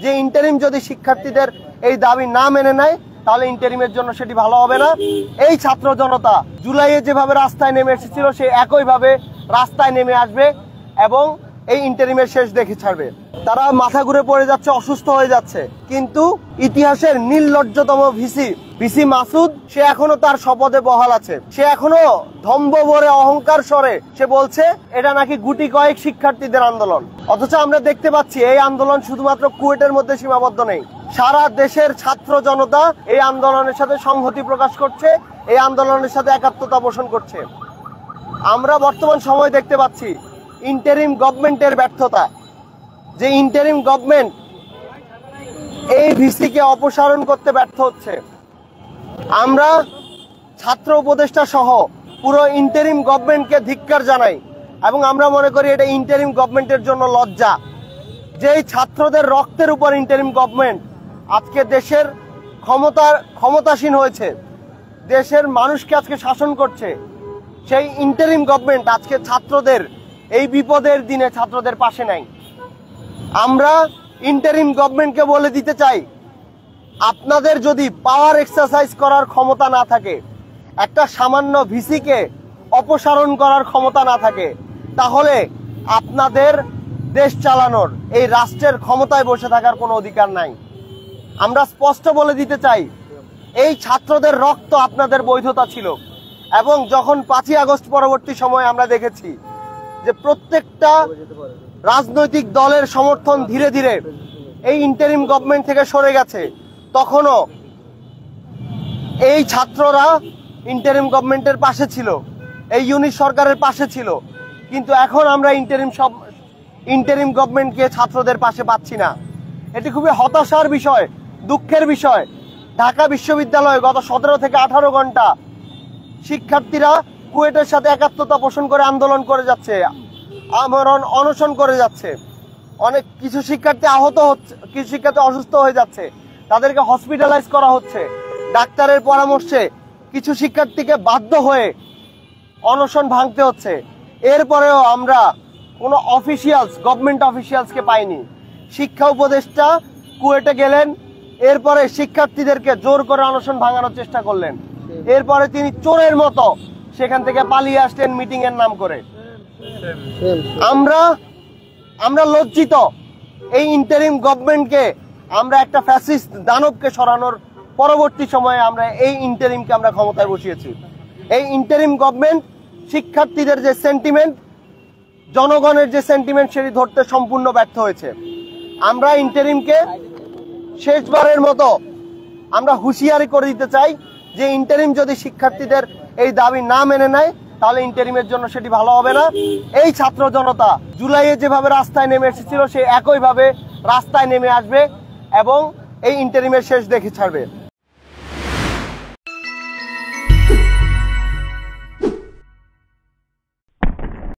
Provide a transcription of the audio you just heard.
যে ইন্টারিম যদি শিক্ষার্থীদের এই দাবি না মেনে নেয় তাহলে ইন্টারিমের জন্য সেটি ভালো হবে না। এই ছাত্র জনতা জুলাইয়ে যেভাবে রাস্তায় নেমে এসেছিল সে একইভাবে রাস্তায় নেমে আসবে এবং এই ইন্টারিমের শেষ দেখে ছাড়বে। তারা মাথা ঘুরে পড়ে যাচ্ছে, অসুস্থ হয়ে যাচ্ছে, কিন্তু ইতিহাসের নির্লজ্জতম ভিসি মাসুদ সে এখনো তার শপথে বহাল আছে। সে এখনো ধম্ব ভরে অহংকার স্বরে সে বলছে এটা নাকি গুটি কয়েক শিক্ষার্থীদের আন্দোলন। অথচ আমরা দেখতে পাচ্ছি এই আন্দোলন শুধুমাত্র কুয়েটের মধ্যে সীমাবদ্ধ নেই, সারা দেশের ছাত্র জনতা এই আন্দোলনের সাথে সংহতি প্রকাশ করছে, এই আন্দোলনের সাথে একাত্মতা পোষণ করছে। আমরা বর্তমান সময় দেখতে পাচ্ছি ইন্টারিম গভর্নমেন্টের ব্যর্থতা, যে ইন্টারিম গভর্নমেন্ট এই ভিসিকে অপসারণ করতে ব্যর্থ হচ্ছে। আমরা ছাত্র উপদেষ্টা সহ পুরো ইন্টারিম গভর্নমেন্টকে ধিক্কার জানাই এবং আমরা মনে করি এটা ইন্টারিম গভর্নমেন্টের জন্য লজ্জা। যেই ছাত্রদের রক্তের উপর ইন্টারিম গভর্নমেন্ট আজকে দেশের ক্ষমতাসীন হয়েছে, দেশের মানুষকে আজকে শাসন করছে, সেই ইন্টারিম গভর্নমেন্ট আজকে ছাত্রদের এই বিপদের দিনে ছাত্রদের পাশে নাই। আমরা ইন্টারিম গভর্নমেন্টকে বলে দিতে চাই, আপনাদের যদি পাওয়ার এক্সারসাইজ করার ক্ষমতা না থাকে, একটা সামান্য ভিসিকে অপসারণ করার ক্ষমতা না থাকে, তাহলে আপনাদের দেশ চালানোর এই রাষ্ট্রের ক্ষমতায় বসে থাকার কোনো অধিকার নাই। আমরা স্পষ্ট বলে দিতে চাই, এই ছাত্রদের রক্ত আপনাদের বৈধতা ছিল এবং যখন 5ই আগস্ট পরবর্তী সময়ে আমরা দেখেছি যে প্রত্যেকটা রাজনৈতিক দলের সমর্থন ধীরে ধীরে এই ইন্টারিম গভর্নমেন্ট থেকে সরে গেছে, তখনও এই ছাত্ররা ইন্টারিম গভর্নমেন্টের পাশে ছিল, এই ইউনিট সরকারের পাশে ছিল। কিন্তু এখন আমরা ইন্টারিম গভর্নমেন্টকে ছাত্রদের পাশে পাচ্ছি না। এটি খুবই হতাশার বিষয়, দুঃখের বিষয়। ঢাকা বিশ্ববিদ্যালয়ে গত 17 থেকে 18 ঘন্টা শিক্ষার্থীরা কুয়েটের সাথে একাত্মতা পোষণ করে আন্দোলন করে যাচ্ছে, আমরণ অনশন করে যাচ্ছে। অনেক কিছু শিক্ষার্থী আহত হচ্ছে, কিছু শিক্ষার্থী অসুস্থ হয়ে যাচ্ছে, তাদেরকে হসপিটালাইজ করা হচ্ছে। ডাক্তারের পরামর্শে কিছু শিক্ষার্থীকে বাধ্য হয়ে অনশন ভাঙতে হচ্ছে। এরপরেও আমরা কোনো গভর্নমেন্ট অফিসিয়ালসকে পাইনি। শিক্ষা উপদেষ্টা কুয়েটে গেলেন, এরপরে শিক্ষার্থীদেরকে জোর করে অনশন ভাঙানোর চেষ্টা করলেন। এরপরে তিনি চোরের মতো সেখান থেকে পালিয়ে আসলেন মিটিং এর নাম করে। আমরা লজ্জিত। এই ইন্টারিম গভর্নমেন্টকে আমরা একটা ফ্যাসিস্ট দানবকে সরানোর পরবর্তী সময়ে আমরা এই ইন্টারিমকে আমরা ক্ষমতায় বসিয়েছি। এই ইন্টারিম গভর্নমেন্ট শিক্ষার্থীদের যে সেন্টিমেন্ট, জনগণের যে সেন্টিমেন্ট সেটি ধরতে সম্পূর্ণ ব্যর্থ হয়েছে। আমরা ইন্টারিমকে শেষবারের মতো আমরা হুঁশিয়ারি করে দিতে চাই যে ইন্টারিম যদি শিক্ষার্থীদের এই দাবি না মেনে নেয় তাহলে ইন্টারিমের জন্য সেটি ভালো হবে না। এই ছাত্র জনতা জুলাইয়ে যেভাবে রাস্তায় নেমে এসেছিল সে একইভাবে রাস্তায় নেমে আসবে এবং এই ইন্টারিমের শেষ দেখে ছাড়বে।